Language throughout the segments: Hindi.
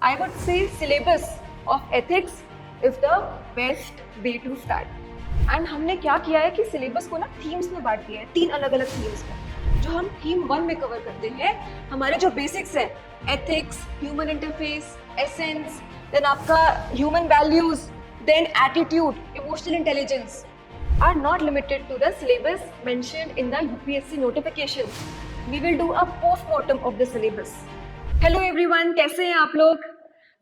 I would say syllabus of ethics is the best way to start. And हमने क्या किया है कि सिलेबस को ना थीम्स में बांट दिया है, 3 अलग अलग थीम्स में, जो हम थीम 1 में कवर करते हैं. हमारे जो बेसिक्स है, ethics, human interface, essence, then आपका human values, then attitude, emotional intelligence are not limited to the syllabus mentioned in the UPSC notification. We will do a post-mortem of the syllabus. Hello everyone, कैसे हैं आप लोग?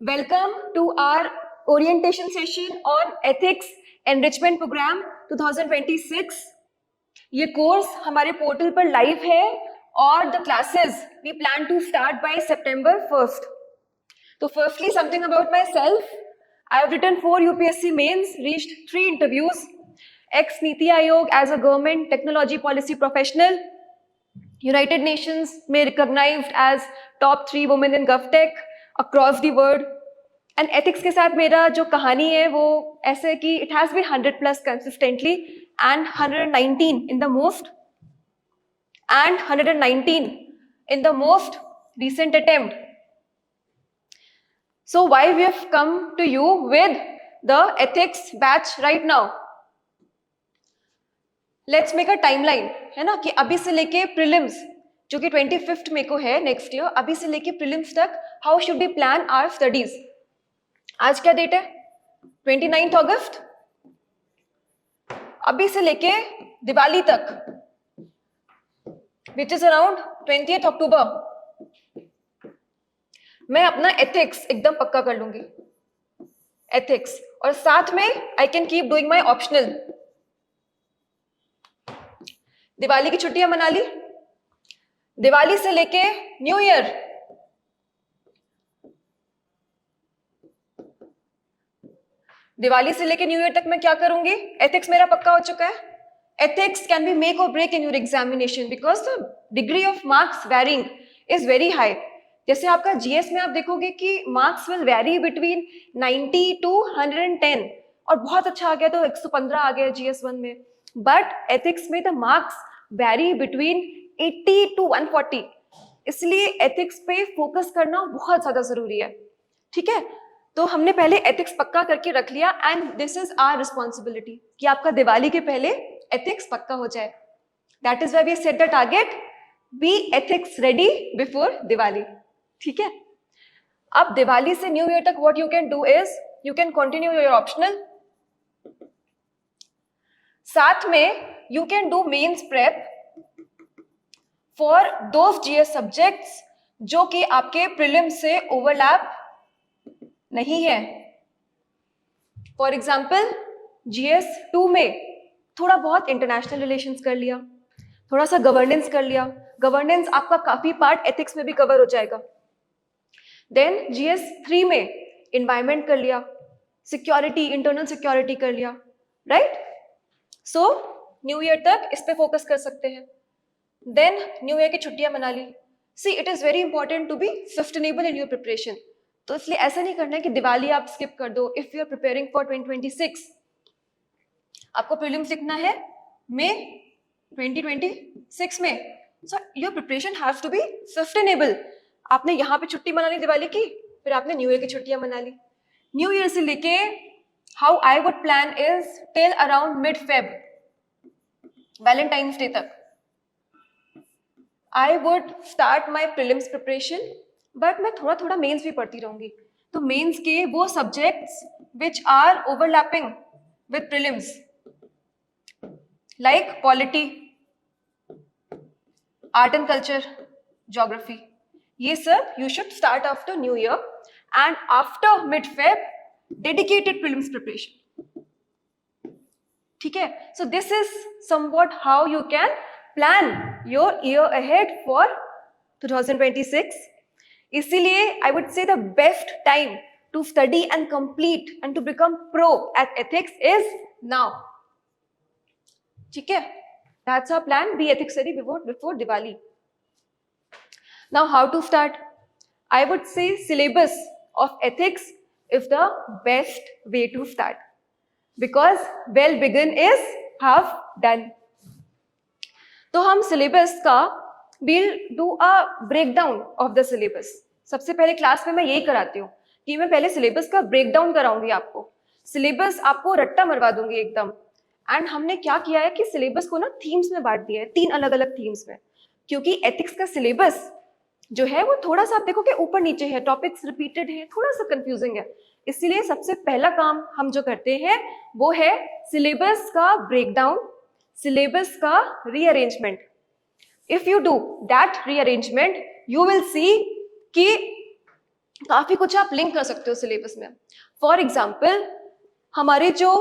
Welcome to our orientation session on Ethics Enrichment Program 2026. ये कोर्स हमारे पोर्टल पर लाइव है और the classes we plan to start by September 1st. So firstly, something about myself. I have written 4 UPSC mains, reached 3 interviews. Ex-Niti Aayog as a government technology policy professional, United Nations में recognized as top 3 women in GovTech across the world. And ethics के साथ मेरा जो कहानी है वो ऐसे कि it has been 100+ consistently and 119 in the most recent attempt. So why we have come to you with the ethics batch right now? Let's make a timeline, है ना, कि अभी से लेके प्रीलिम्स जो कि 25 मई को है नेक्स्ट ईयर, अभी से लेके प्रीलिम्स तक how should we plan our studies. आज क्या डेट है? 29 अगस्त. अभी से लेके दिवाली तक विच इज अराउंड 20 अक्टूबर मैं अपना एथिक्स एकदम पक्का कर लूंगी. एथिक्स और साथ में I can keep doing my optional. Diwali की छुट्टियां मना ली, दिवाली से लेके न्यू ईयर, दिवाली से लेके न्यू ईयर तक मैं क्या करूंगी? एथिक्स मेरा पक्का हो चुका है. Ethics can be make or break in your examination because the degree of marks varying is very high. जैसे आपका जीएस में आप देखोगे कि marks will vary between 90 to 110 और बहुत अच्छा आ गया तो 115 आ गया जीएस 1 में. बट एथिक्स में the marks vary between 80 to 140. इसलिए एथिक्स पे फोकस करना बहुत ज्यादा जरूरी है. ठीक है, तो हमने पहले एथिक्स पक्का करके रख लिया and this is our responsibility कि आपका दिवाली के पहले एथिक्स पक्का हो जाए. That is why we set the target, be ethics ready before Diwali. ठीक है, अब दिवाली से न्यू ईयर तक what you can do is you can continue your optional. साथ में you can do mains prep for those GS subjects जो कि आपके प्रीलिम से ओवरलैप नहीं है. फॉर एग्जाम्पल GS 2 में थोड़ा बहुत इंटरनेशनल रिलेशंस कर लिया, थोड़ा सा गवर्नेंस कर लिया. गवर्नेंस आपका काफी पार्ट एथिक्स में भी कवर हो जाएगा. देन GS 3 में एनवायरमेंट कर लिया, सिक्योरिटी, इंटरनल सिक्योरिटी कर लिया, राइट. सो न्यू ईयर तक इस पे फोकस कर सकते हैं. देन न्यू ईयर की छुट्टियां मना ली. See it is very important to be sustainable in your preparation. तो इसलिए ऐसा नहीं करना है कि दिवाली आप स्किप कर दो. If you are preparing for 2026, आपको प्रीलिम्स लिखना है मई 2026 में, so your preparation has to be sustainable. आपने यहाँ पे छुट्टी मना ली दिवाली की, फिर आपने न्यू ईयर की छुट्टियां मना ली. न्यू ईयर से लेके how I would plan is till around mid Feb, Valentine's day तक I would start my prelims preparation. But मैं थोड़ा थोड़ा मेंस भी पढ़ती रहूंगी. तो मेंस के वो subjects which are overlapping with prelims like polity, art and culture, geography, ये सब you should start after new year and after mid Feb dedicated prelims preparation. ठीक है, so this is somewhat how you can plan your year ahead for 2026. इसीलिए I would say the best time to study and complete and to become pro at ethics is now. ठीक है, that's our plan, B ethics ready before Diwali. Now how to start? I would say syllabus of ethics is the best way to start because well begin is half done. तो हम सिलेबस का we'll do a breakdown of the syllabus. सबसे पहले क्लास में मैं यही कराती हूँ कि मैं पहले सिलेबस का ब्रेक डाउन कराऊंगी आपको, सिलेबस आपको रट्टा मरवा दूंगी एकदम। एंड हमने क्या किया है कि सिलेबस को ना थीम्स में बांट दिया है, 3 अलग अलग थीम्स में, क्योंकि एथिक्स का सिलेबस जो है वो थोड़ा सा आप देखोगे ऊपर नीचे है, टॉपिक्स रिपीटेड है, थोड़ा सा कंफ्यूजिंग है। इसीलिए सबसे पहला काम हम जो करते हैं वो है सिलेबस का ब्रेकडाउन, सिलेबस का rearrangement. If you do that rearrangement you will see कि काफी कुछ आप लिंक कर सकते हो सिलेबस में। फॉर एग्जाम्पल हमारे जो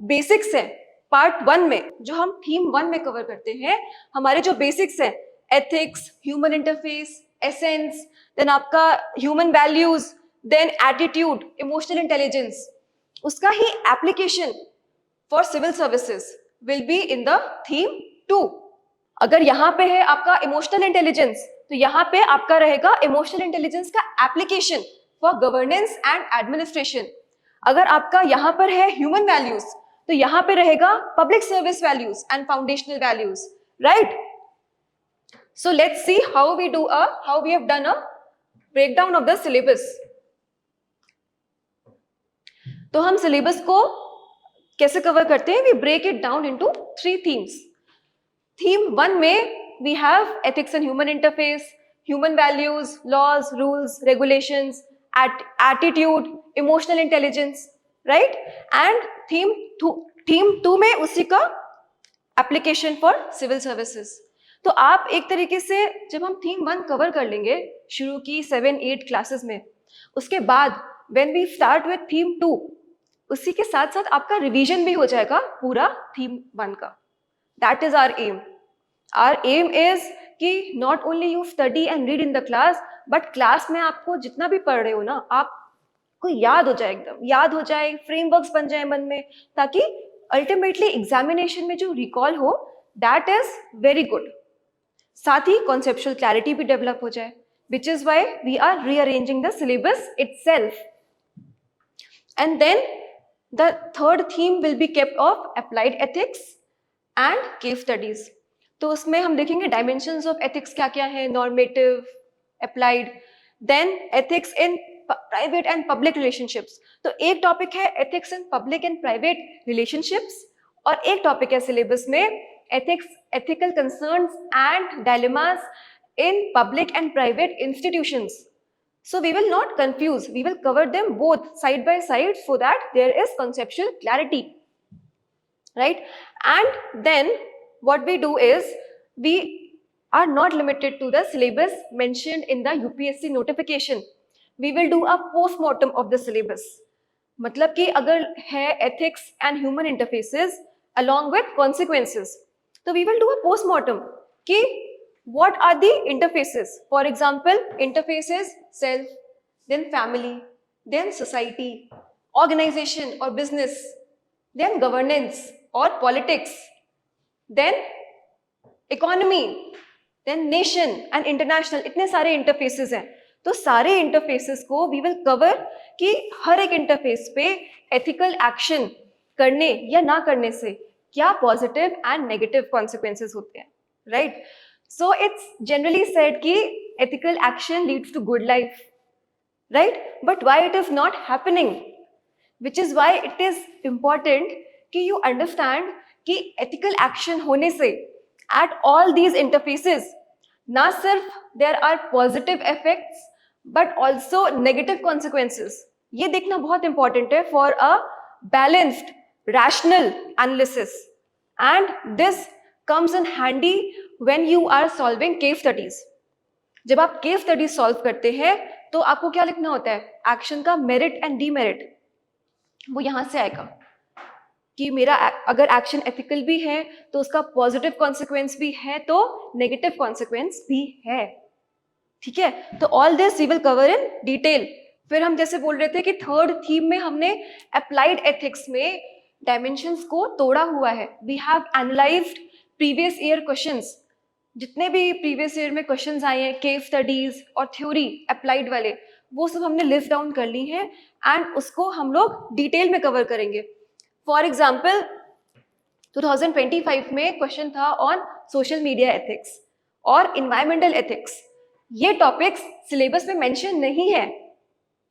बेसिक्स है पार्ट 1 में, जो हम थीम 1 में कवर करते हैं, हमारे जो बेसिक्स है ethics, human interface, essence, then आपका human values, then attitude, emotional intelligence, उसका ही application for civil services will be in the theme 2। अगर यहाँ पे है आपका इमोशनल इंटेलिजेंस तो यहाँ पे आपका रहेगा इमोशनल इंटेलिजेंस का application for governance and administration. अगर आपका यहाँ पर है ह्यूमन वैल्यूज तो यहाँ पे रहेगा public service values and foundational values, right? So let's see how we have done a breakdown of the syllabus. तो हम सिलेबस को कैसे कवर करते हैं? We break it down into 3 themes. Theme 1 में we have ethics and human interface, human values, laws, rules, regulations, attitude, emotional intelligence, right? And theme 2 में उसी का application for civil services. तो आप एक तरीके से जब हम थीम 1 कवर कर लेंगे शुरू की 7-8 क्लासेस में, उसके बाद when we start with theme 2 उसी के साथ साथ आपका रिवीजन भी हो जाएगा पूरा थीम 1 का। That is our aim. Our aim is कि not only you study and read in the class, but class में आपको जितना भी पढ़ रहे हो ना आपको याद हो जाए, एकदम याद हो जाए, फ्रेमवर्क्स बन जाए मन में, ताकि अल्टीमेटली एग्जामिनेशन में जो रिकॉल हो दैट इज वेरी गुड। साथ ही कॉन्सेप्चुअल क्लैरिटी भी डेवलप हो जाए, which is why we are rearranging the syllabus itself. And then the third theme will be kept of applied ethics and case studies. तो उसमें हम देखेंगे डायमेंशंस ऑफ एथिक्स क्या क्या है, normative, applied, then ethics in private and public relationships. तो एक टॉपिक है ethics in public and private relationships और एक टॉपिक है सिलेबस में ethics, ethical concerns and dilemmas in public and private institutions. So we will not confuse, we will cover them both side by side so that there is conceptual clarity, right? And then what we do is we are not limited to the syllabus mentioned in the UPSC notification. We will do a postmortem of the syllabus. मतलब कि अगर है ethics and human interfaces along with consequences, तो we will do a postmortem कि what are the interfaces. For example, interfaces self, then family, then society, organization or business, then governance or politics, then economy, then nation and international. इतने सारे interfaces हैं। तो सारे interfaces को we will cover कि हर एक interface पे ethical action करने या ना करने से क्या पॉजिटिव एंड नेगेटिव कॉन्सिक्वेंसेस होते हैं, right? So it's generally said कि ethical action leads to good life, right? But why it is not happening, which is why it is important कि यू अंडरस्टैंड कि एथिकल एक्शन होने से एट ऑल दीज इंटरफेसेस ना सिर्फ there are positive effects but also negative consequences. ये देखना बहुत इंपॉर्टेंट है for a balanced rational analysis, and this comes in handy when you are solving case studies. जब आप case studies solve करते हैं तो आपको क्या लिखना होता है? एक्शन का मेरिट एंड डीमेरिट, वो यहां से आएगा कि मेरा अगर एक्शन एथिकल भी है तो उसका पॉजिटिव कॉन्सिक्वेंस भी है तो नेगेटिव कॉन्सिक्वेंस भी है, ठीक है? तो all this we will cover in detail. फिर हम जैसे बोल रहे थे कि थर्ड थीम में हमने अप्लाइड एथिक्स में डायमेंशंस को तोड़ा हुआ है। We have analyzed previous year questions, जितने भी प्रीवियस ईयर में क्वेश्चंस आए हैं, केस स्टडीज और थ्योरी अप्लाइड वाले, वो सब हमने लिस्ट डाउन कर ली हैं एंड उसको हम लोग डिटेल में कवर करेंगे। फॉर एग्जाम्पल 2025 में क्वेश्चन था ऑन सोशल मीडिया एथिक्स और इन्वायरमेंटल एथिक्स। ये टॉपिक्स सिलेबस में मेंशन नहीं है,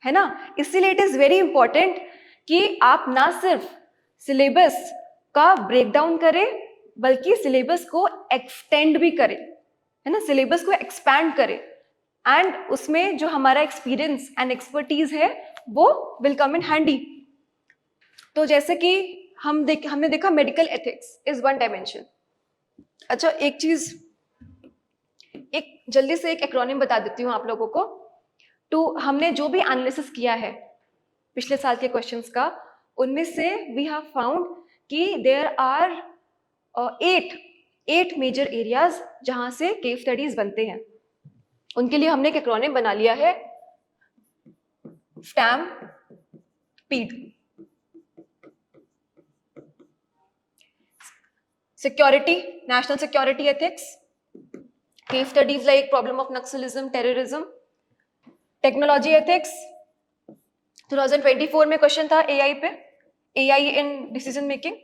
है ना। इसीलिए इट इज वेरी इंपॉर्टेंट कि आप ना सिर्फ सिलेबस का ब्रेक डाउन करें बल्कि सिलेबस को एक्सटेंड भी करें, है ना, सिलेबस को एक्सपैंड करें, एंड उसमें जो हमारा एक्सपीरियंस एंड एक्सपर्टीज है वो विल कम इन हैंडी। तो जैसे कि हमने देखा medical ethics is one dimension. अच्छा, एक चीज, एक जल्दी से एक एक्रोनिम बता देती हूँ आप लोगों को। तो हमने जो भी एनालिसिस किया है पिछले साल के क्वेश्चंस का, उनमें से वी हैव फाउंड कि देयर आर 8 मेजर एरियाज जहां से केस स्टडीज बनते हैं। उनके लिए हमने एक एक्रोनिम बना लिया है, stampede. Security, national security ethics, case studies like problem of naxalism, terrorism. Technology ethics, 2024 में क्वेश्चन था एआई पे, AI in decision making.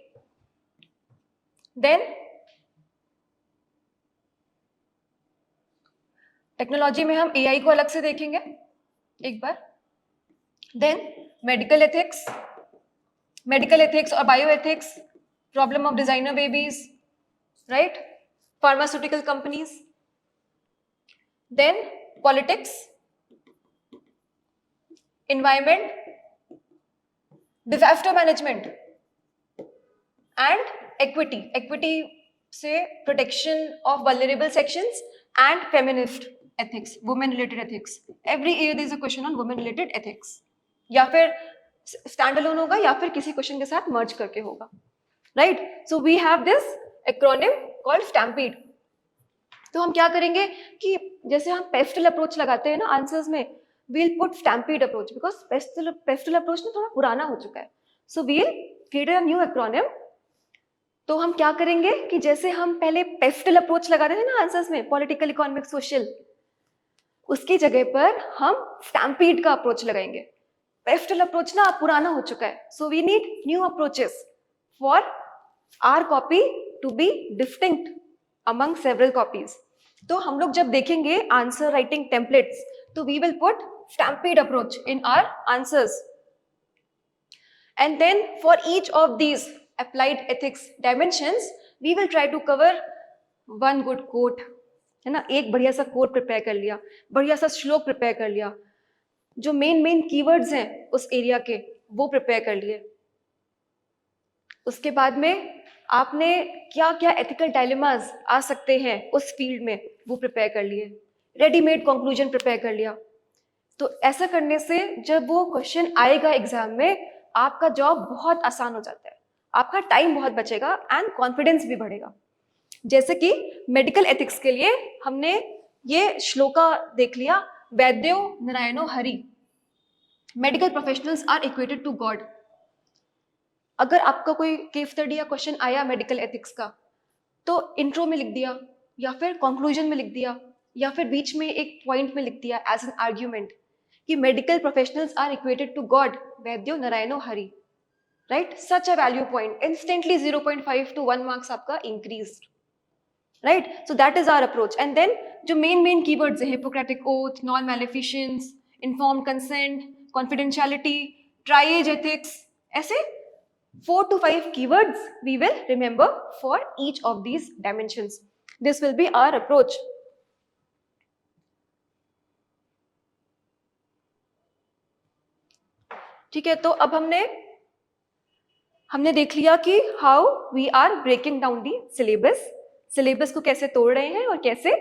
Then technology में हम एआई को अलग से देखेंगे एक बार। देन मेडिकल एथिक्स, और bio ethics, problem of designer babies, right, pharmaceutical companies. Then politics, environment, disaster management and equity से protection of vulnerable sections and feminist ethics, women related ethics. Every year there is a question on women related ethics, या फिर standalone होगा या फिर किसी क्वेश्चन के साथ merge करके होगा, right? So we have this acronym called stampede. तो हम क्या करेंगे कि जैसे हम पेस्टल अप्रोच लगाते हैं ना आंसर्स में, we'll put stampede approach because pestle approach ना थोड़ा पुराना हो चुका है, so we'll create a new acronym. तो हम क्या करेंगे कि जैसे हम पहले पेस्टल अप्रोच लगाते थे ना आंसर्स में, पॉलिटिकल, इकोनॉमिक, सोशल, उसकी जगह पर हम स्टैम्पीड का अप्रोच लगाएंगे। पेस्टल अप्रोच ना पुराना हो चुका है, so we need new approaches for our copy to be distinct among several copies. तो हम लोग जब देखेंगे आंसर राइटिंग टेम्पलेट्स, तो we will put stampede approach in our answers. And then for each of these applied ethics dimensions, we will try to cover one good quote, है ना, एक बढ़िया सा कोट प्रिपेयर कर लिया, बढ़िया सा श्लोक प्रिपेयर कर लिया, जो मेन कीवर्ड्स हैं उस एरिया के वो प्रिपेयर कर लिए। उसके बाद में आपने क्या क्या एथिकल डायलेमास आ सकते हैं उस फील्ड में वो प्रिपेयर कर लिए, रेडीमेड कंक्लूजन प्रिपेयर कर लिया। तो ऐसा करने से जब वो क्वेश्चन आएगा एग्जाम में, आपका जॉब बहुत आसान हो जाता है, आपका टाइम बहुत बचेगा एंड कॉन्फिडेंस भी बढ़ेगा। जैसे कि मेडिकल एथिक्स के लिए हमने ये श्लोका देख लिया, वैद्यो नारायणो हरि, medical professionals are equated to god. अगर आपका कोई केस स्टडी या क्वेश्चन आया मेडिकल एथिक्स का, तो इंट्रो में लिख दिया या फिर कंक्लूजन में लिख दिया या फिर बीच में एक पॉइंट में लिख दिया एज एन आर्ग्यूमेंट कि medical professionals are equated to God, वैद्यो नारायणो हरि, right, such a value point, instantly 0.5 to 1 marks आपका increase, right. So that is our approach. And then जो मेन कीवर्ड्स हैं, Hippocratic oath, non maleficence, informed consent, confidentiality, triage ethics, ऐसे 4 to 5 keywords we will remember for each of these dimensions. This will be our approach. ठीक है, तो अब हमने देख लिया कि how we are breaking down the syllabus, syllabus को कैसे तोड़ रहे हैं और कैसे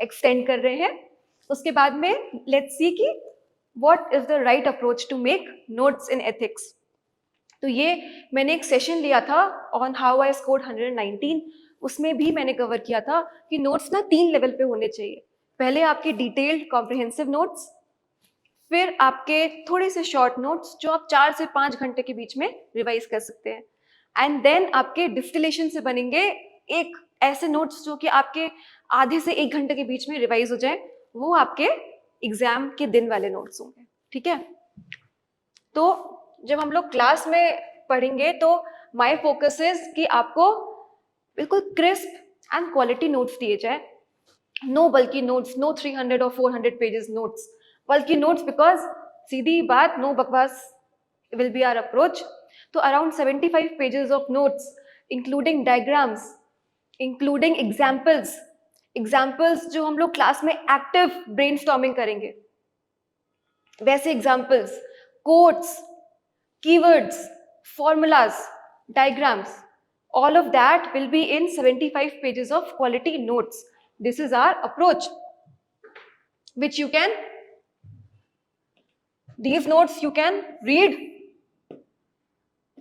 एक्सटेंड कर रहे हैं। उसके बाद में let's see कि what is the right approach to make notes in ethics. तो ये मैंने एक सेशन लिया था ऑन हाउ आई स्कोर्ड 119, उसमें भी मैंने कवर किया था कि नोट्स ना 3 लेवल पे होने चाहिए। पहले आपके डिटेल्ड कॉम्प्रिहेंसिव नोट्स, फिर आपके थोड़े से शॉर्ट नोट्स जो आप 4 से 5 घंटे के बीच में रिवाइज कर सकते हैं, एंड देन आपके डिस्टिलेशन से बनेंगे एक ऐसे नोट्स जो कि आपके आधे से 1 घंटे के बीच में रिवाइज हो जाए, वो आपके एग्जाम के दिन वाले नोट्स होंगे। ठीक है, तो जब हम लोग क्लास में पढ़ेंगे तो माय फोकस इज कि आपको बिल्कुल क्रिस्प एंड क्वालिटी नोट्स दिए जाए, नो बल्कि नोट्स, नो 300 और 400 पेजेस नोट्स, बल्कि नोट्स, बिकॉज सीधी बात, नो बकवास will be our approach. तो around 75 pages of notes, including diagrams, including examples जो हम लोग क्लास में एक्टिव ब्रेनस्टॉर्मिंग करेंगे, वैसे examples, quotes, keywords, formulas, diagrams, all of that will be in 75 pages of quality notes. This is our approach, which you can, these notes you can read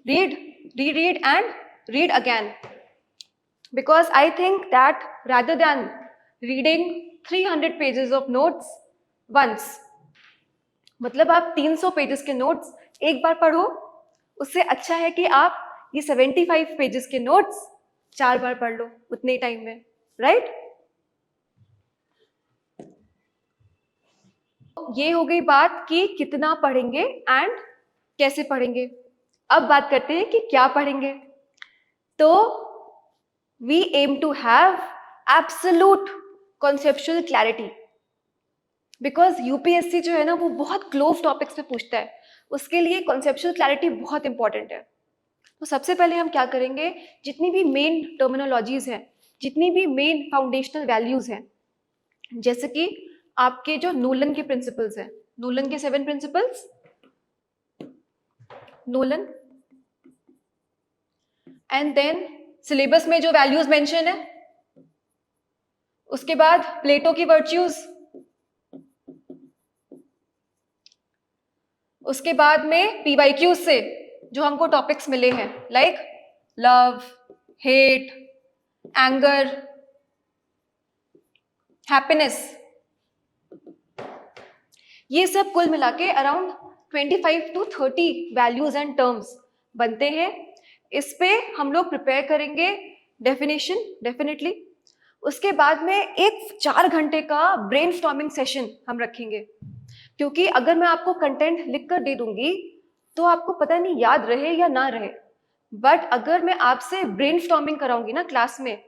and read again. Because I think that rather than reading 300 pages of notes once, मतलब आप 300 पेजेस के नोट्स एक बार पढ़ो, उससे अच्छा है कि आप ये 75 पेजेस के नोट्स 4 बार पढ़ लो उतने टाइम में, राइट? ये हो गई बात कि कितना पढ़ेंगे एंड कैसे पढ़ेंगे. अब बात करते हैं कि क्या पढ़ेंगे. तो we aim to have absolute conceptual clarity, because UPSC जो है ना वो बहुत क्लोज टॉपिक्स पे पूछता है, उसके लिए कॉन्सेप्चुअल क्लैरिटी बहुत इंपॉर्टेंट है. तो सबसे पहले हम क्या करेंगे, जितनी भी मेन टर्मिनोलॉजीज हैं, जितनी भी मेन फाउंडेशनल वैल्यूज हैं, जैसे कि आपके जो नोलन के प्रिंसिपल्स हैं, नोलन के 7 principles, Nolan, and then syllabus में जो वैल्यूज मेंशन है, उसके बाद प्लेटो की वर्च्यूज, उसके बाद में पीवाईक्यूज से जो हमको टॉपिक्स मिले हैं, like love, hate, anger, happiness, ये सब कुल मिला के around 25 to 30 values and terms बनते हैं. इस पे हम लोग प्रिपेयर करेंगे डेफिनेशन डेफिनेटली. उसके बाद में एक 4 घंटे का ब्रेनस्टॉर्मिंग सेशन हम रखेंगे, क्योंकि अगर मैं आपको कंटेंट लिख कर दे दूंगी तो आपको पता नहीं याद रहे या ना रहे, बट अगर मैं आपसे ब्रेनस्टॉर्मिंग कराऊंगी ना क्लास में,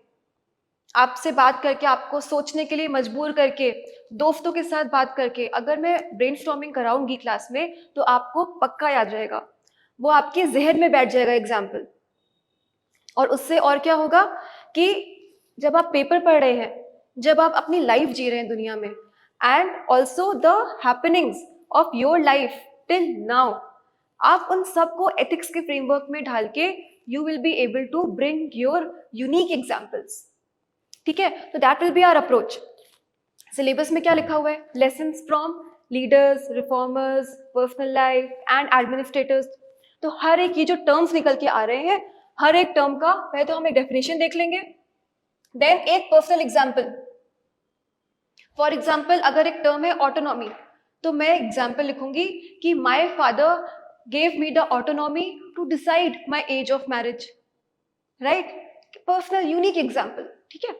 आपसे बात करके, आपको सोचने के लिए मजबूर करके, दोस्तों के साथ बात करके, अगर मैं ब्रेनस्टॉर्मिंग कराऊंगी क्लास में तो आपको पक्का याद रहेगा, वो आपके जहन में बैठ जाएगा एग्जाम्पल. और उससे और क्या होगा कि जब आप पेपर पढ़ रहे हैं, जब आप अपनी लाइफ जी रहे हैं दुनिया में, and also the happenings of your life till now, आप उन सबको एथिक्स के फ्रेमवर्क में ढाल के you will be able to bring your unique examples. ठीक है, तो that will be our approach. Syllabus में क्या लिखा हुआ है, lessons from leaders, reformers, personal life and administrators. तो हर एक ये जो टर्म्स निकल के आ रहे हैं, हर एक टर्म का पहले तो हम एक डेफिनेशन देख लेंगे, देन एक पर्सनल एग्जाम्पल. फॉर एग्जाम्पल अगर एक टर्म है ऑटोनॉमी, तो मैं एग्जाम्पल लिखूंगी कि my father gave me the autonomy to decide my age of marriage, right? Personal unique example. ठीक है,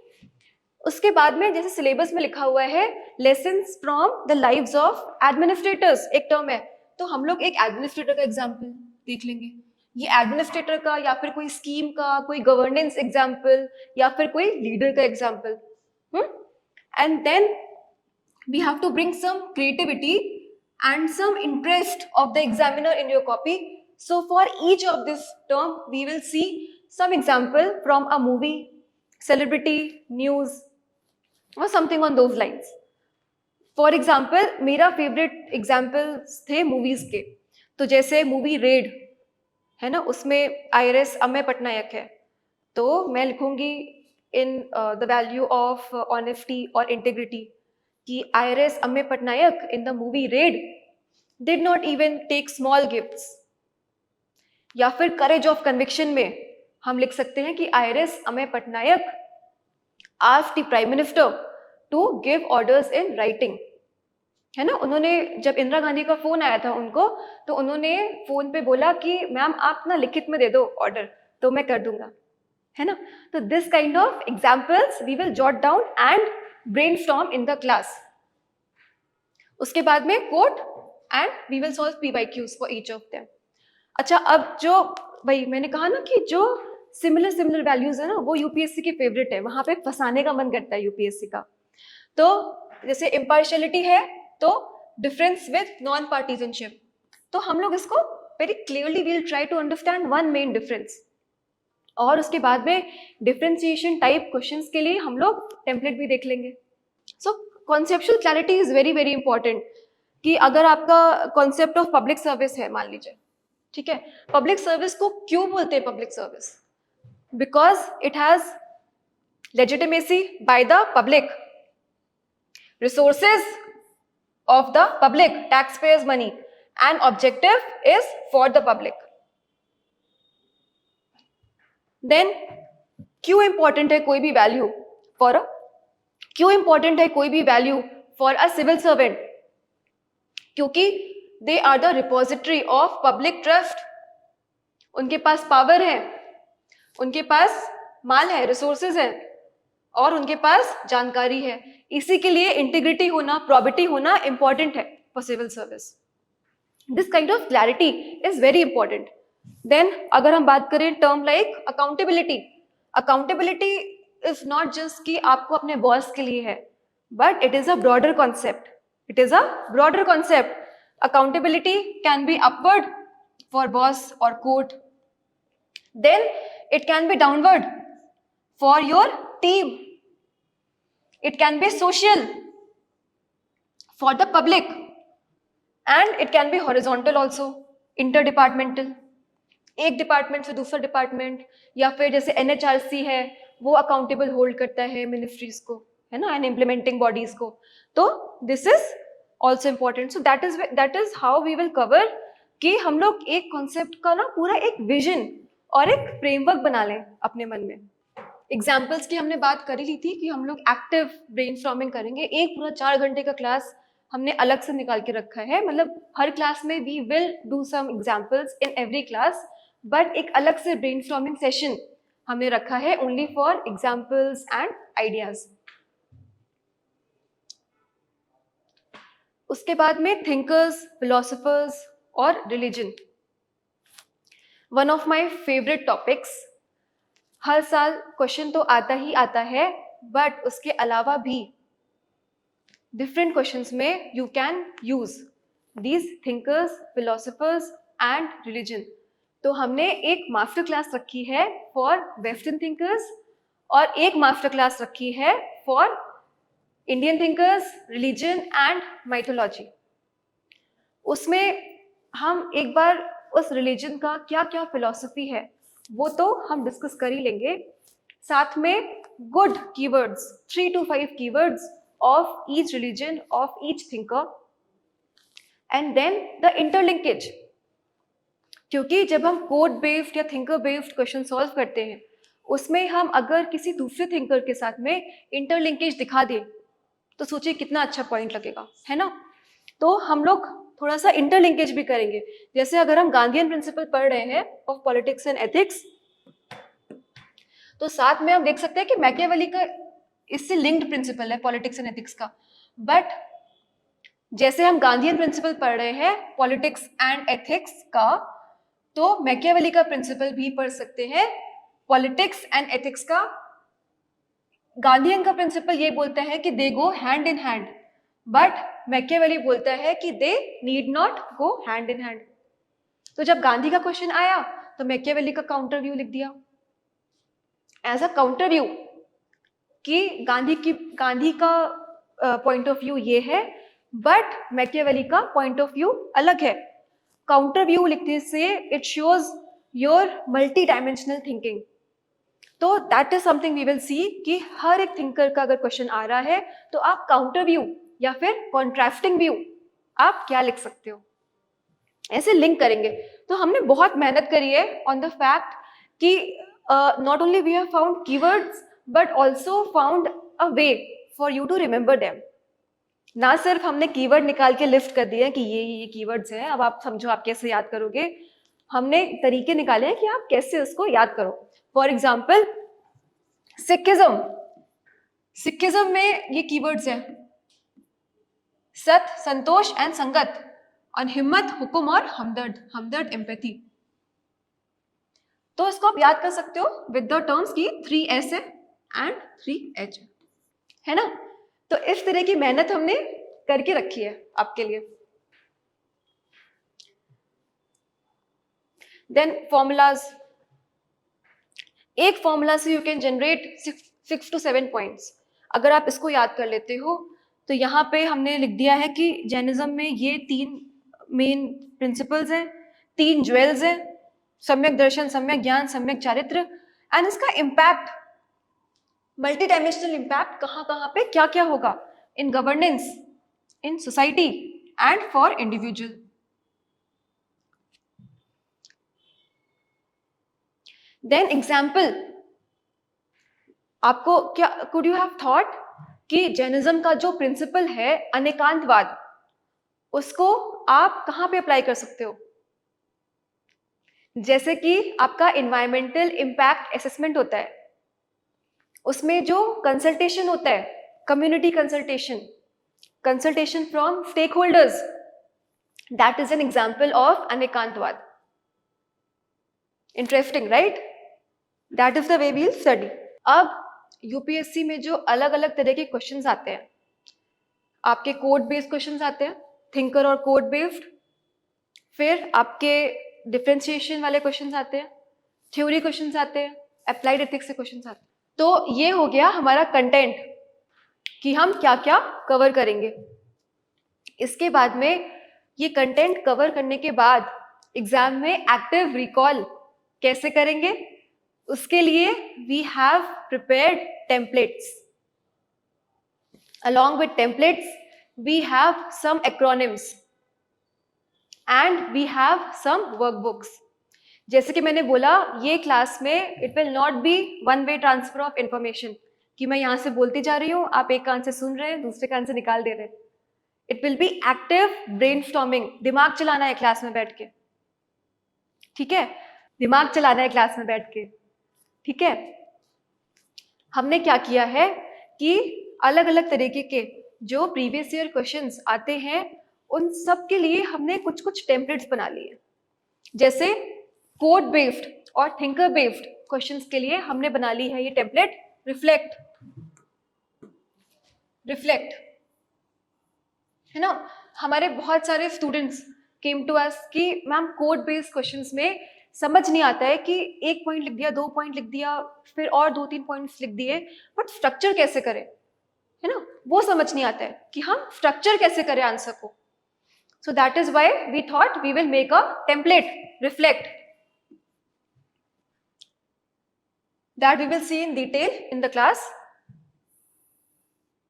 उसके बाद में जैसे सिलेबस में लिखा हुआ है lessons from the lives of administrators, एक टर्म है, तो हम लोग एक एडमिनिस्ट्रेटर का एग्जाम्पल देख लेंगे. ये एडमिनिस्ट्रेटर का या फिर कोई स्कीम का, कोई गवर्नेंस एग्जाम्पल, या फिर कोई लीडर का example. And then we have to bring some creativity and some interest of the examiner in your copy. So for each of this term we will see some example from a movie, celebrity, news or something on those lines. For example मेरा favorite examples थे movies के, तो जैसे मूवी रेड है ना, उसमें IRS अमेय पटनायक है, तो मैं लिखूंगी in the value of honesty or integrity कि IRS Ameya Patnaik in the movie Raid did not even take small gifts. या फिर करेज ऑफ कन्विक्शन में हम लिख सकते हैं कि IRS Ameya Patnaik asked the Prime Minister to give orders in writing. है ना, उन्होंने जब इंदिरा गांधी का फोन आया था उनको, तो उन्होंने फोन पे बोला कि मैम आप ना लिखित में दे दो ऑर्डर, तो मैं कर दूंगा, है ना. तो this kind of examples we will jot down and brainstorm in the class. उसके बाद में quote and we will solve PYQs for each of them. अच्छा, अब जो भाई मैंने कहा ना कि जो सिमिलर वैल्यूज है ना, वो यूपीएससी के फेवरेट है, वहां पे फंसाने का मन करता है यूपीएससी का. तो जैसे इम्पार्शियलिटी है, तो डिफरेंस विद नॉन पार्टीजनशिप। तो हम लोग इसको very clearly will try to understand one main difference, और उसके बाद में डिफरेंशिएशन टाइप क्वेश्चंस के लिए हम लोग टेम्पलेट भी देख लेंगे। So conceptual clarity is very very important, कि अगर आपका कॉन्सेप्ट ऑफ पब्लिक सर्विस है मान लीजिए, ठीक है, पब्लिक सर्विस को क्यों बोलते हैं public service? Because it has legitimacy by the public, resources of the public, taxpayers money, and objective is for the public. Then क्यों important है कोई भी value for a, क्यों important है कोई भी value for a civil servant? क्योंकि they are the repository of public trust, उनके पास power है, उनके पास माल है, resources है, और उनके पास जानकारी है। इसी के लिए इंटीग्रिटी होना, प्रोबिटी होना इंपॉर्टेंट है for civil service. This kind of clarity is very important. Then अगर हम बात करें term like accountability, accountability is not just कि आपको अपने बॉस के लिए है, but it is a broader concept, it is a broader concept. Accountability can be upward for boss और court, then it can be downward for your team, it can be social for the public, and it can be horizontal also, interdepartmental, एक डिपार्टमेंट से दूसरा डिपार्टमेंट, या फिर जैसे NHRC है वो अकाउंटेबल होल्ड करता है मिनिस्ट्रीज को, है ना, एंड इम्प्लीमेंटिंग बॉडीज को। तो this is also important. So that is how we will cover कि हम लोग एक कॉन्सेप्ट का ना पूरा एक विजन और एक फ्रेमवर्क बना लें अपने मन में। एग्जाम्पल्स की हमने बात करी ली थी कि हम लोग एक्टिव ब्रेनस्टॉर्मिंग करेंगे, एक पूरा 4 घंटे का क्लास हमने अलग से निकाल के रखा है, मतलब हर क्लास में we will do some examples in every class, but एक अलग से ब्रेनस्टॉर्मिंग सेशन हमने रखा है only for examples and ideas. उसके बाद में थिंकर्स, फिलोसफर्स और religion, one of my favourite topics. हर साल क्वेश्चन तो आता ही आता है, बट उसके अलावा भी डिफरेंट क्वेश्चंस में you can use these thinkers, philosophers and religion. तो हमने एक मास्टर क्लास रखी है फॉर वेस्टर्न थिंकर्स और एक मास्टर क्लास रखी है for Indian thinkers, religion and mythology. उसमें हम एक बार उस रिलीजन का क्या क्या फिलॉसफी है वो तो हम डिस्कस कर ही लेंगे, साथ में good keywords, 3 to 5 keywords of each religion, of each thinker, and then the interlinkage. क्योंकि जब हम कोड बेस्ड या थिंकर बेस्ड क्वेश्चन सॉल्व करते हैं, उसमें हम अगर किसी दूसरे थिंकर के साथ में इंटरलिंकेज दिखा दें तो सोचिए कितना अच्छा पॉइंट लगेगा, है ना। तो हम लोग थोड़ा सा इंटरलिंकेज भी करेंगे। जैसे अगर हम गांधीयन प्रिंसिपल पढ़ रहे हैं ऑफ पॉलिटिक्स एंड एथिक्स, तो साथ में हम देख सकते हैं कि मैकियावेली का इससे लिंक्ड प्रिंसिपल है पॉलिटिक्स एंड एथिक्स का। बट जैसे हम गांधीयन प्रिंसिपल पढ़ रहे हैं पॉलिटिक्स एंड एथिक्स का, तो मैकियावेली का प्रिंसिपल भी पढ़ सकते हैं पॉलिटिक्स एंड एथिक्स का। गांधीयन का प्रिंसिपल ये बोलता है कि they go hand in hand, but Machiavelli बोलता है कि they need not go hand in hand. तो जब गांधी का क्वेश्चन आया तो मैकियावेली का काउंटर व्यू लिख दिया एज अ काउंटर व्यू कि गांधी का पॉइंट ऑफ व्यू ये है, बट मैकियावेली का पॉइंट ऑफ व्यू अलग है। काउंटर व्यू लिखने से it shows your multi dimensional thinking. तो that is something we will see कि हर एक थिंकर का अगर क्वेश्चन आ रहा है तो आप काउंटर व्यू या फिर कॉन्ट्रास्टिंग व्यू आप क्या लिख सकते हो, ऐसे लिंक करेंगे। तो हमने बहुत मेहनत करी है ऑन द फैक्ट कि not only we have found keywords but also found a way for you to remember them. ना सिर्फ हमने कीवर्ड निकाल के लिस्ट कर दिए कि ये कीवर्ड्स हैं, अब आप समझो आप कैसे याद करोगे। हमने तरीके निकाले हैं कि आप कैसे उसको याद करो। फॉर एग्जाम्पल सिखिज्म, सिखिज्म में ये कीवर्ड्स हैं सत, संतोष एंड संगत, और हिम्मत, हुक्म और हमदर्द, हमदर्द एम्पैथी। तो इसको आप याद कर सकते हो विद द टर्म्स की 3S है एंड 3H है ना। तो इस तरह की मेहनत हमने करके रखी है आपके लिए। देन फॉर्मूलाज, एक फॉर्मूला से you can generate 6 to 7 points. अगर आप इसको याद कर लेते हो तो यहाँ पे हमने लिख दिया है कि जैनिज्म में ये 3 मेन प्रिंसिपल्स हैं, 3 ज्वेल्स हैं, सम्यक दर्शन, सम्यक ज्ञान, सम्यक चारित्र। एंड इसका इम्पैक्ट, मल्टी डायमेंशनल इम्पैक्ट कहाँ कहाँ पे क्या क्या होगा in governance, in society and for individual. Then example, आपको क्या, कुड यू हैव थॉट कि जैनिज्म का जो प्रिंसिपल है अनेकांतवाद, उसको आप कहाँ पे अप्लाई कर सकते हो? जैसे कि आपका इन्वायरमेंटल इम्पैक्ट असेसमेंट होता है, उसमें जो कंसल्टेशन होता है, community consultation, consultation from stake holders, that is an example of Anekantavada. Interesting, right? That is the way we will study. अब यूपीएससी में जो अलग अलग तरह के क्वेश्चंस आते हैं, आपके कोड बेस्ड क्वेश्चंस आते हैं, थिंकर और कोड बेस्ड, फिर आपके डिफरेंशिएशन वाले क्वेश्चंस आते हैं, थ्योरी क्वेश्चंस आते हैं, अप्लाइड एथिक्स से क्वेश्चंस आते हैं। तो ये हो गया हमारा कंटेंट कि हम क्या क्या कवर करेंगे। इसके बाद में, ये कंटेंट कवर करने के बाद एग्जाम में एक्टिव रिकॉल कैसे करेंगे, उसके लिए we have prepared templates. Along with templates, we have some acronyms and we have some workbooks. जैसे कि मैंने बोला, ये क्लास में it will not be one way transfer of information कि मैं यहाँ से बोलती जा रही हूँ, आप एक कान से सुन रहे हैं, दूसरे कान से निकाल दे रहे हैं। It will be active brainstorming, दिमाग चलाना है क्लास में बैठ के, ठीक है? दिमाग चलाना है क्लास में बैठ के, ठीक है? हमने क्या किया है कि अलग अलग तरीके के जो प्रीवियस ईयर क्वेश्चंस आते हैं, उन सब के लिए हमने कुछ कुछ टेम्पलेट्स बना लिए। जैसे कोड बेस्ड और थिंकर बेस्ड क्वेश्चंस के लिए हमने बना ली है ये टेम्पलेट रिफ्लेक्ट, रिफ्लेक्ट, है ना? हमारे बहुत सारे स्टूडेंट्स केम टू अस कि मैम कोड बेस्ड क्वेश्चंस में समझ नहीं आता है कि एक पॉइंट लिख दिया, 2 पॉइंट लिख दिया, फिर और 2-3 पॉइंट्स लिख दिए, बट स्ट्रक्चर कैसे करें, है ना? वो समझ नहीं आता है कि हम स्ट्रक्चर कैसे करें आंसर को। So that is why we thought we will make a template reflect, that we will see in detail in the class.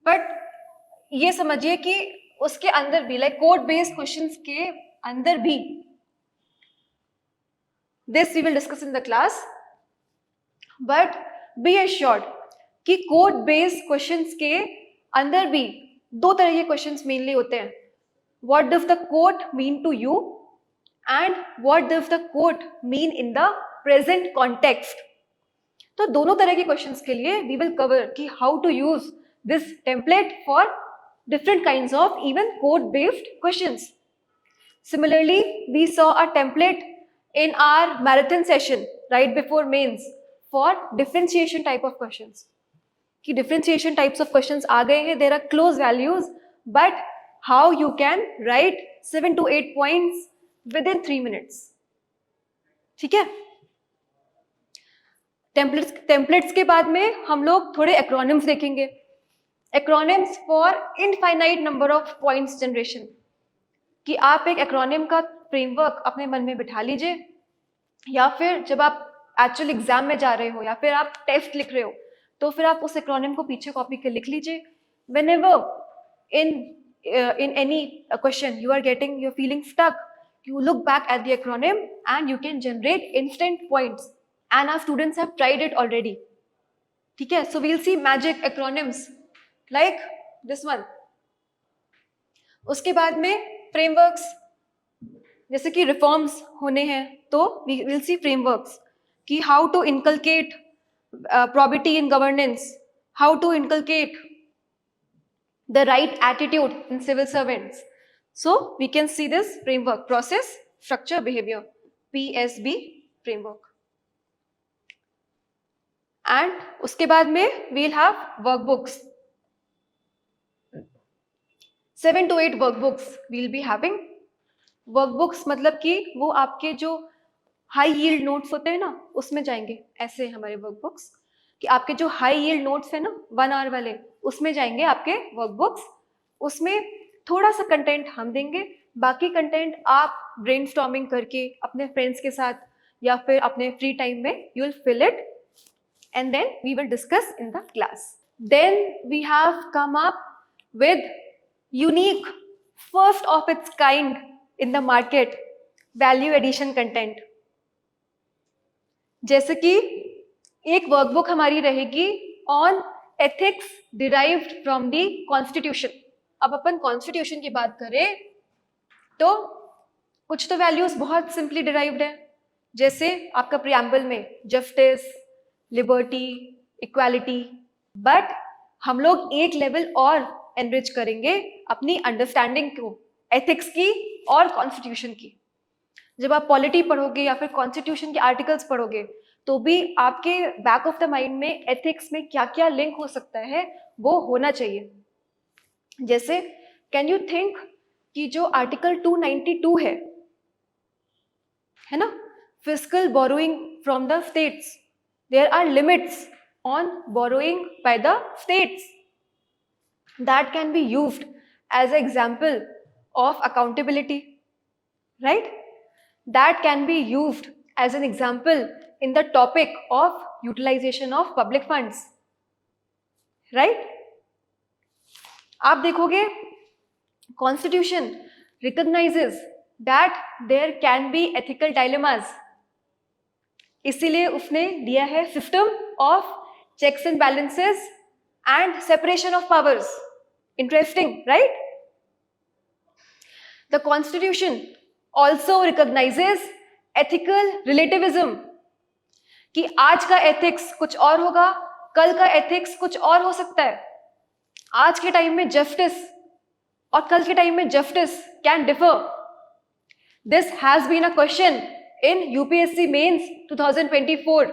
But ये समझिए कि उसके अंदर भी, लाइक कोड बेस्ड क्वेश्चंस के अंदर भी, this we will discuss in the class, but be assured कि कोड बेस्ड क्वेश्चंस के अंदर भी 2 तरह के क्वेश्चंस मेनली होते हैं। What does the code mean to you and what does the code mean in the present context. तो दोनों तरह के क्वेश्चंस के लिए वी विल कवर कि how to use this template for different kinds of even code based questions. Similarly, we saw a template in our marathon session right before mains for differentiation type of questions. कि differentiation types of questions आ गए हैं, there are close values, but how you can write 7 to 8 points within 3 minutes. ठीक है? टेम्पलेट्स के बाद में हम लोग थोड़े एक्रोनिम्स देखेंगे। Acronyms for infinite number of points generation, कि आप एक एक्रोनिम का फ्रेमवर्क अपने मन में बिठा लीजिए, या फिर जब आप एक्चुअल एग्जाम में जा रहे हो या फिर आप टेस्ट लिख रहे हो, तो फिर आप उस एक्रोनिम को पीछे कॉपी कर लिख लीजिए। Whenever in any question you are feeling stuck, you look back at the acronym and you can generate instant points, and our students have tried it already. ठीक है? So we'll see magic acronyms like this one. उसके बाद में फ्रेमवर्क्स, जैसे कि रिफॉर्म्स होने हैं तो we will see frameworks कि how to inculcate probity in governance, how to inculcate the right attitude in civil servants. So we can see this framework, process, structure, behavior, PSB framework. And उसके बाद में we'll have workbooks. 7 to 8 workbooks will be having. Workbooks मतलब कि वो आपके जो हाई यील्ड नोट्स होते हैं ना उसमें जाएंगे, ऐसे हमारे वर्कबुक्स कि आपके जो हाई यील्ड नोट्स है ना 1 आवर वाले, उसमें जाएंगे आपके वर्कबुक्स। उसमें थोड़ा सा कंटेंट हम देंगे, बाकी कंटेंट आप ब्रेनस्टॉर्मिंग करके अपने फ्रेंड्स के साथ या फिर अपने फ्री टाइम में you will fill it and then we will discuss in the class. Then we have come up with unique, first of its kind in the market, value addition content. जैसे कि एक वर्कबुक हमारी रहेगी on ethics derived from the constitution. अब अपन कॉन्स्टिट्यूशन की बात करें तो कुछ तो वैल्यूज बहुत सिंपली डिराइव्ड है, जैसे आपका प्रियम्बल में जस्टिस, लिबर्टी, इक्वालिटी। बट हम लोग एक लेवल और एनरिच करेंगे अपनी अंडरस्टैंडिंग को एथिक्स की और कॉन्स्टिट्यूशन की। जब आप पॉलिटी पढ़ोगे या फिर कॉन्स्टिट्यूशन के आर्टिकल्स पढ़ोगे तो भी आपके बैक ऑफ द माइंड में एथिक्स में क्या क्या लिंक हो सकता है वो होना चाहिए। जैसे कैन यू थिंक कि जो आर्टिकल 292 है ना, fiscal borrowing from the states, there are limits on borrowing by the states that can be used as an example of accountability, right? That can be used as an example in the topic of utilization of public funds, right? आप देखोगे constitution recognizes that there can be ethical dilemmas, इसीलिए उसने दिया है system of checks and balances and separation of powers. Interesting, right? The constitution also recognises ethical relativism, कि आज का एथिक्स कुछ और होगा, कल का एथिक्स कुछ और हो सकता है। आज के टाइम में जस्टिस और कल के टाइम में justice can differ. This has been a question in UPSC Mains 2024,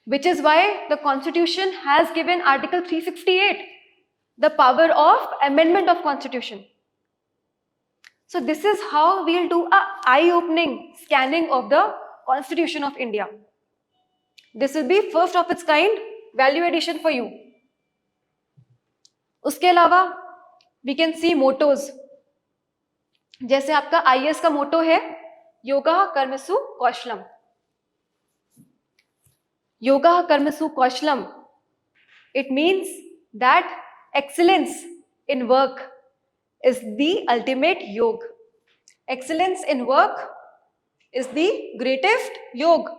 which is why the Constitution has given Article 368 the power of amendment of Constitution. So this is how we will do a eye-opening scanning of the Constitution of India. This will be first of its kind value addition for you. उसके अलावा we can see mottos, जैसे आपका IAS का मोटो है योगा कर्मसु कौशलम। योगा कर्मसु कौशलम, it means that excellence in work is the ultimate yoga. Excellence in work is the greatest yoga.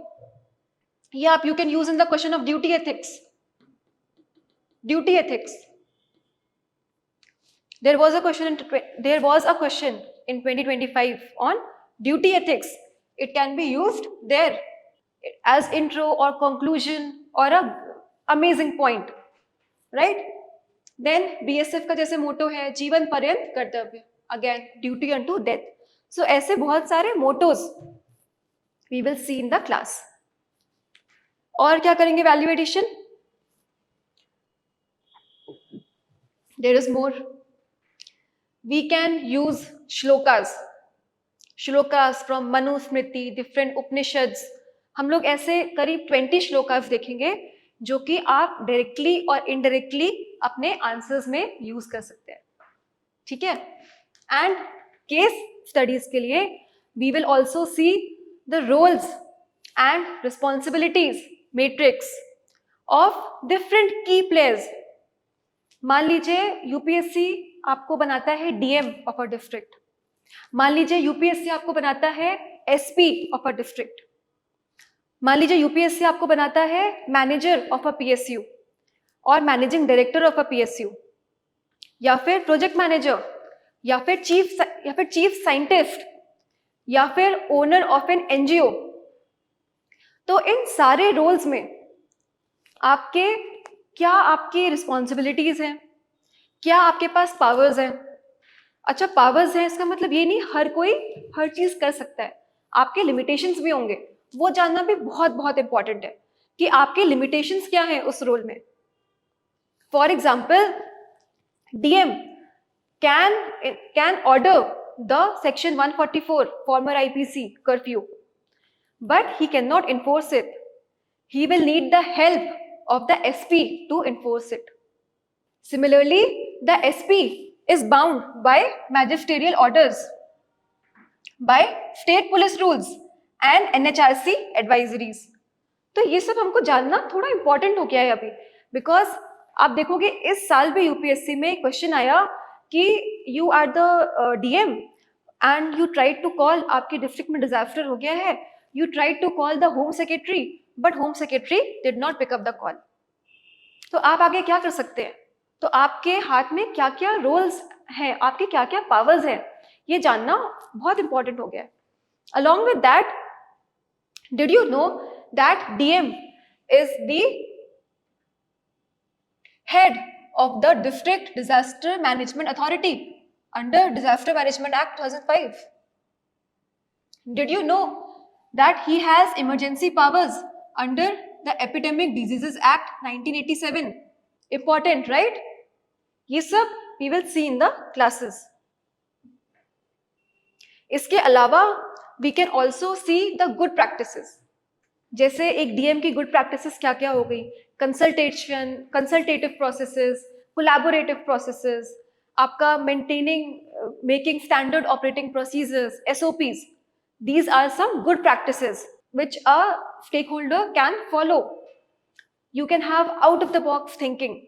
ये आप you can use in the question of duty ethics. Duty ethics, there was a question in 2025 on duty ethics. It can be used there as intro or conclusion or a amazing point, right? Then BSF का जैसे मोटो है जीवन पर्यंत कर्तव्य, again duty unto death. So ऐसे बहुत सारे mottos we will see in the class. और क्या करेंगे value addition? There is more. We can use shlokas from Manusmriti, different Upanishads. हम लोग ऐसे करीब 20 श्लोकास देखेंगे जो कि आप डायरेक्टली और इनडायरेक्टली अपने आंसर्स में यूज कर सकते हैं, ठीक है? एंड केस स्टडीज के लिए we will also see the roles and responsibilities matrix of different key players. मान लीजिए यूपीएससी आपको बनाता है डीएम ऑफ अ डिस्ट्रिक्ट, मान लीजिए यूपीएससी आपको बनाता है एसपी ऑफ अ डिस्ट्रिक्ट, मान लीजिए यूपीएससी आपको बनाता है मैनेजर ऑफ अ पीएसयू और managing director of a PSU, या फिर प्रोजेक्ट मैनेजर, या फिर चीफ साइंटिस्ट, या फिर ओनर ऑफ एन एनजीओ। तो इन सारे रोल्स में आपकी रिस्पॉन्सिबिलिटीज हैं, क्या आपके पास पावर्स हैं? अच्छा, पावर्स हैं इसका मतलब ये नहीं हर कोई हर चीज कर सकता है, आपके लिमिटेशंस भी होंगे। वो जानना भी बहुत बहुत इंपॉर्टेंट है कि आपके लिमिटेशंस क्या हैं उस रोल में। For example, DM can order the section 144 former IPC curfew, but he cannot enforce it. He will need the help of the SP to enforce it. Similarly, the SP is bound by magisterial orders, by state police rules and NHRC advisories. तो ये सब हमको जानना थोड़ा इंपॉर्टेंट हो गया है अभी, बिकॉज आप देखोगे इस साल भी यूपीएससी में क्वेश्चन आया कि you are the DM and you try to call, आपके डिस्ट्रिक्ट में डिजास्टर हो गया है, you try to call the home secretary but home secretary did not pick up the call. तो आप आगे क्या कर सकते हैं? तो आपके हाथ में क्या क्या रोल्स हैं, आपके क्या क्या पावर्स हैं, ये जानना बहुत इंपॉर्टेंट हो गया है. Along with that, did you know that DM is the head of the District Disaster Management Authority under Disaster Management Act 2005. Did you know that he has emergency powers under the Epidemic Diseases Act 1987? Important, right? ये सब we will see in the classes. इसके अलावा we can also see the good practices. जैसे एक डीएम की गुड प्रैक्टिसेस क्या क्या हो गई? कंसल्टेटिव प्रोसेसेस, कोलैबोरेटिव प्रोसेसेस, आपका making standard operating procedures, SOPs. These are some good practices which a stakeholder can follow. You can have out of the box thinking,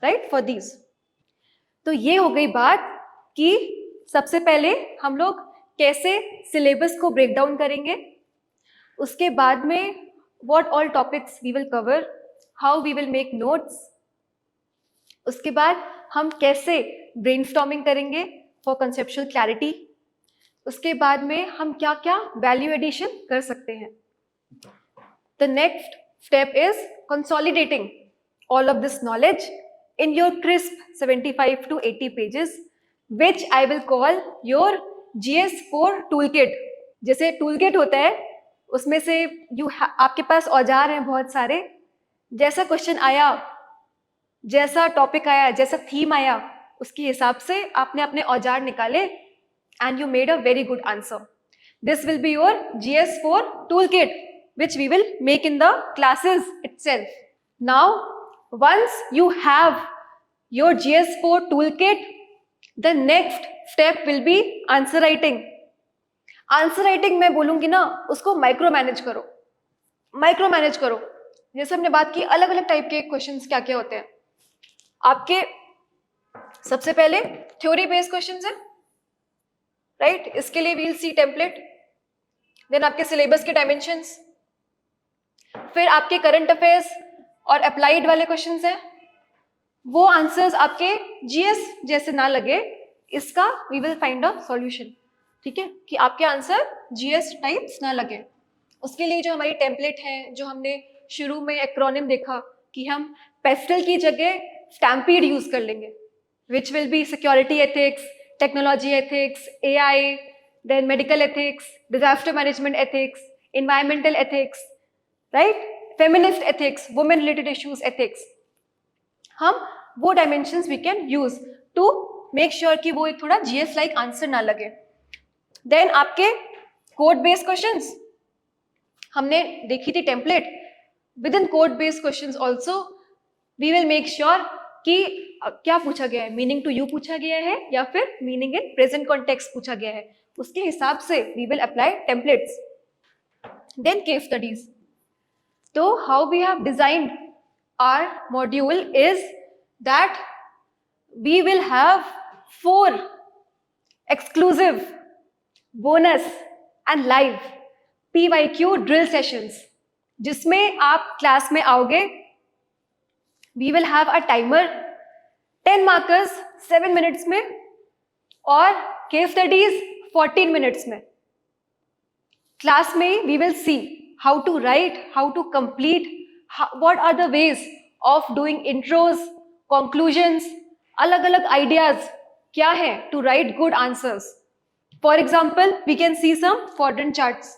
right, for these. तो ये हो गई बात कि सबसे पहले हम लोग कैसे सिलेबस को ब्रेक डाउन करेंगे, उसके बाद में what all topics we will cover, how we will make notes, उसके बाद हम कैसे brainstorming करेंगे for conceptual clarity, उसके बाद में हम क्या क्या value addition कर सकते हैं. The next step is consolidating all of this knowledge in your crisp 75 to 80 pages, which I will call your GS4 toolkit. जैसे toolkit होता है उसमें से आपके पास औजार हैं बहुत सारे, जैसा क्वेश्चन आया, जैसा टॉपिक आया, जैसा थीम आया, उसके हिसाब से आपने अपने औजार निकाले and you made a very good answer. This will be your GS4 toolkit which we will make in the classes itself. Now once you have your GS4 toolkit, the next step will be answer writing. Answer writing मैं बोलूंगी ना, उसको माइक्रो मैनेज करो. जैसे हमने बात की अलग अलग टाइप के क्वेश्चंस क्या क्या होते हैं. आपके सबसे पहले थ्योरी बेस्ड क्वेश्चंस हैं, राइट? इसके लिए वील सी टेम्पलेट. देन आपके सिलेबस के डायमेंशंस, फिर आपके करंट अफेयर्स और अप्लाइड वाले क्वेश्चंस हैं. वो आंसर्स आपके GS जैसे ना लगे, इसका we will find a solution. ठीक है, कि आपके आंसर GS टाइप्स ना लगे. उसके लिए जो हमारी टेम्पलेट है, जो हमने शुरू में एक्रोनिम देखा कि हम पेस्टल की जगह स्टैम्पीड यूज कर लेंगे, which will be security ethics, technology ethics, AI, then medical ethics, disaster management ethics, environmental ethics, right, feminist ethics, women related issues ethics. हम वो dimensions we can use to make sure कि वो एक थोड़ा GS लाइक आंसर ना लगे. देन आपके कोड बेस्ड क्वेश्चंस हमने देखी थी template. Within code based questions also we will make sure कि क्या पूछा गया है, मीनिंग टू यू पूछा गया है या फिर मीनिंग इन प्रेजेंट कॉन्टेक्स्ट पूछा गया है, उसके हिसाब से we will apply templates. Then case studies. तो how we have designed our module is that we will have 4 exclusive bonus and live PYQ drill sessions, जिसमें आप क्लास में आओगे. We will have a timer, 10 markers 7 minutes में और केस स्टडीज 14 मिनट्स में. क्लास में we will see how to write, how to complete, what are the ways of doing intros, conclusions, अलग अलग आइडियाज क्या है to write good answers. For example we can see some quadrant charts.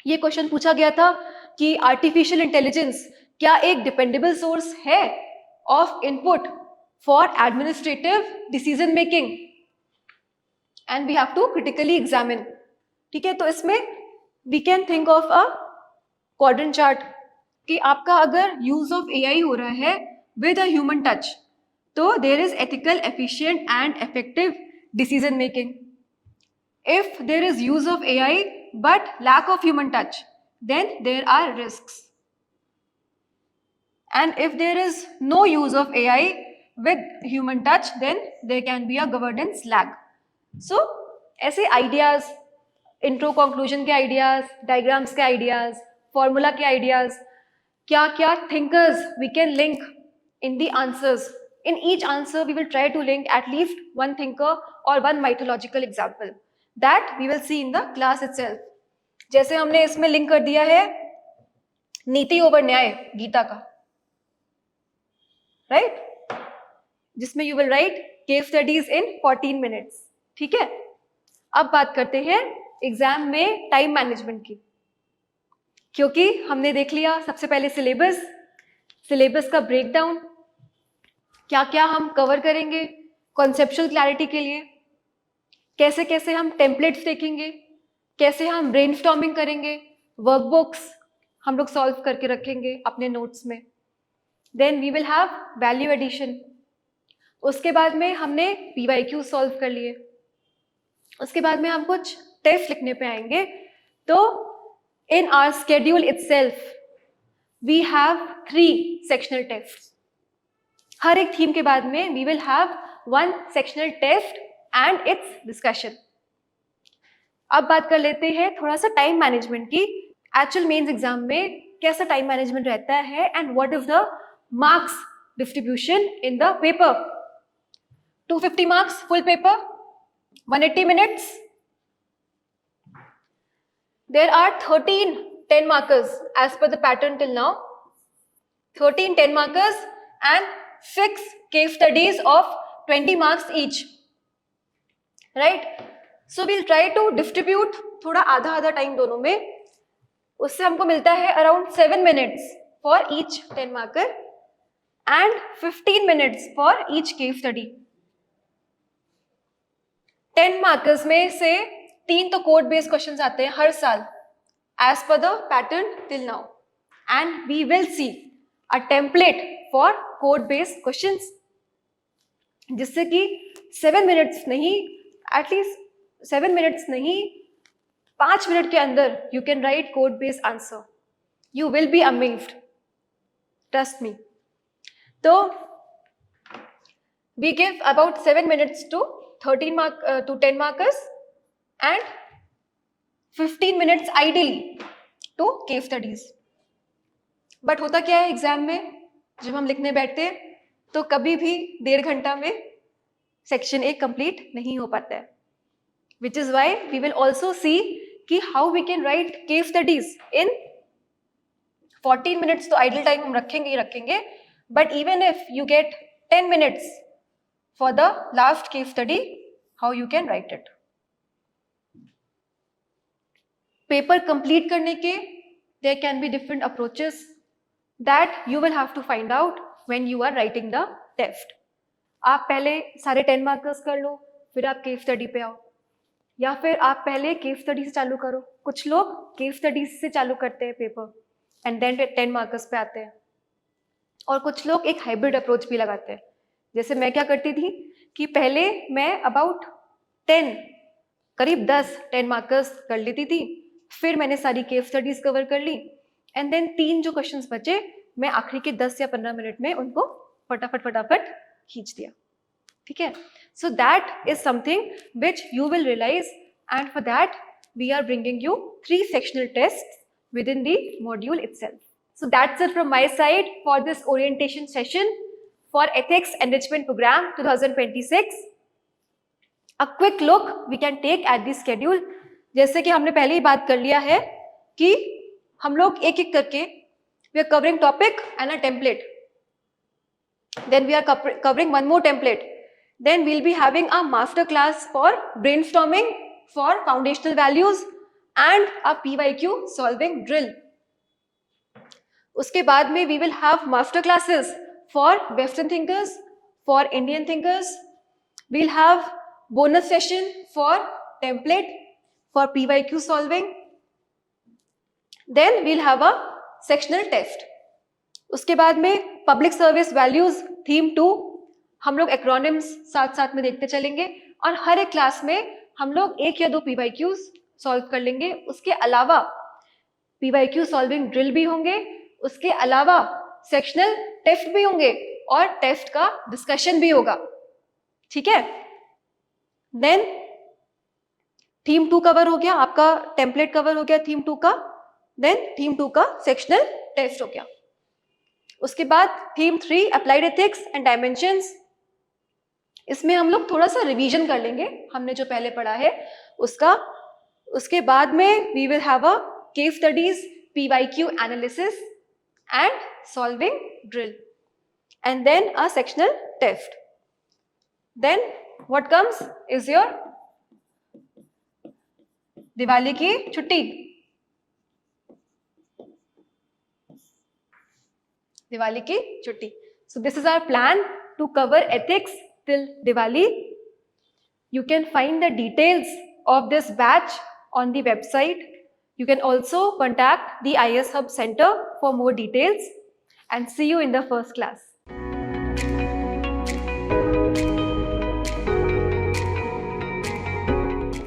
ये क्वेश्चन पूछा गया था कि आर्टिफिशियल इंटेलिजेंस क्या एक डिपेंडेबल सोर्स है of input for administrative decision making and we have to critically examine. ठीक है, तो इसमें we can think of a quadrant chart कि आपका अगर use of AI हो रहा है with a human touch, तो there is ethical, efficient and effective decision making. If there is use of AI but lack of human touch, then there are risks. And if there is no use of AI with human touch, then there can be a governance lag. So, ऐसे ideas, intro conclusion के ideas, diagrams के ideas, formula के ideas, क्या thinkers we can link in the answers. In each answer, we will try to link at least one thinker or one mythological example that we will see in the class itself. जैसे हमने इसमें लिंक कर दिया है नीति ओवर न्याय गीता का, राइट, जिसमें you will write case studies in 14 minutes. ठीक है, अब बात करते हैं एग्जाम में टाइम मैनेजमेंट की, क्योंकि हमने देख लिया सबसे पहले सिलेबस का ब्रेकडाउन, क्या क्या हम कवर करेंगे कॉन्सेप्चुअल क्लैरिटी के लिए, कैसे कैसे हम टेम्पलेट्स देखेंगे, कैसे हम ब्रेनस्टॉर्मिंग करेंगे, वर्कबुक्स हम लोग सॉल्व करके रखेंगे अपने नोट्स में. Then we will have value addition. उसके बाद में हमने PYQ सॉल्व कर लिए. उसके बाद में हम कुछ टेस्ट लिखने पे आएंगे. तो in our schedule itself we have 3 sectional test. हर एक थीम के बाद में we will have 1 sectional test and its discussion. अब बात कर लेते हैं थोड़ा सा टाइम मैनेजमेंट की. एक्चुअल मेंस एग्जाम में कैसा टाइम मैनेजमेंट रहता है and what is the marks distribution in the paper. 250 marks full paper, 180 minutes. There are 13 10 markers as per the pattern till now. 13 10 markers and 6 case studies of 20 marks each. Right? So we'll try to distribute थोड़ा आधा टाइम दोनों में. उससे हमको मिलता है around 7 minutes for each 10 marker and 15 minutes for each case study. 10 markers में से 3 तो कोड बेस्ड क्वेश्चंस आते हैं हर साल as per the pattern till now and we will see a template for code based questions, जिससे कि 7 मिनट्स नहीं, एटलीस्ट 7 मिनट्स नहीं, 5 मिनट के अंदर you can write code based answer. You will be amazed, trust me. तो we give about 7 minutes to 10 markers and 15 minutes ideally to case studies. But होता क्या है एग्जाम में, जब हम लिखने बैठते हैं तो कभी भी 1.5 घंटा में सेक्शन 1 कंप्लीट नहीं हो पाता है, which is why we will also see कि how we can write case studies in 14 minutes. तो आइडल टाइम हम रखेंगे ही रखेंगे, but even if you get 10 minutes for the last case study, how you can write it. Paper complete करने के there can be different approaches that you will have to find out when you are writing the test. आप पहले सारे 10 markers कर लो, फिर आप case study पे आओ, या फिर आप पहले case study से चालू करो. कुछ लोग case study से चालू करते हैं पेपर and then 10 markers पे आते हैं, और कुछ लोग एक हाइब्रिड अप्रोच भी लगाते हैं. जैसे मैं क्या करती थी कि पहले मैं अबाउट 10 करीब 10 मार्कर्स कर लेती थी, फिर मैंने सारी केस स्टडीज कवर कर ली एंड देन 3 जो क्वेश्चंस बचे मैं आखिरी के 10 या 15 मिनट में उनको फटाफट खींच दिया. ठीक है, so that is something which you will realise and for that we are bringing you 3 sectional test within the module itself. So that's it from my side for this orientation session for Ethics Enrichment Program 2026. A quick look we can take at the schedule. जैसे कि हमने पहले ही बात कर लिया है कि हम लोग एक एक करके we are covering topic and a template. Then we are covering one more template. Then we'll be having a master class for brainstorming for foundational values and a PYQ solving drill. उसके बाद में we will have master classes for western thinkers, for Indian thinkers. We'll have bonus session for template for PYQ solving. Then we'll have a sectional test. उसके बाद में पब्लिक सर्विस वैल्यूज थीम 2 हम लोग एक्रोनिम्स साथ साथ में देखते चलेंगे और हर एक क्लास में हम लोग 1 या 2 PYQs सॉल्व कर लेंगे. उसके अलावा PYQ सॉल्विंग ड्रिल भी होंगे, उसके अलावा सेक्शनल टेस्ट भी होंगे और टेस्ट का डिस्कशन भी होगा. ठीक है. देन थीम 2 कवर हो गया, आपका टेम्पलेट कवर हो गया थीम 2 का. देन थीम 2 का सेक्शनल टेस्ट हो गया. उसके बाद theme 3 applied ethics and dimensions. इसमें हम लोग थोड़ा सा रिवीजन कर लेंगे हमने जो पहले पढ़ा है उसका. उसके बाद में we will have a case studies, PYQ analysis and solving drill and then a sectional test. Then what comes is your Diwali की छुट्टी. दिवाली की छुट्टी. So this is our plan to cover ethics till Diwali. You can find the details of this batch on the website. You can also contact the IS Hub Center for more details and see you in the first class.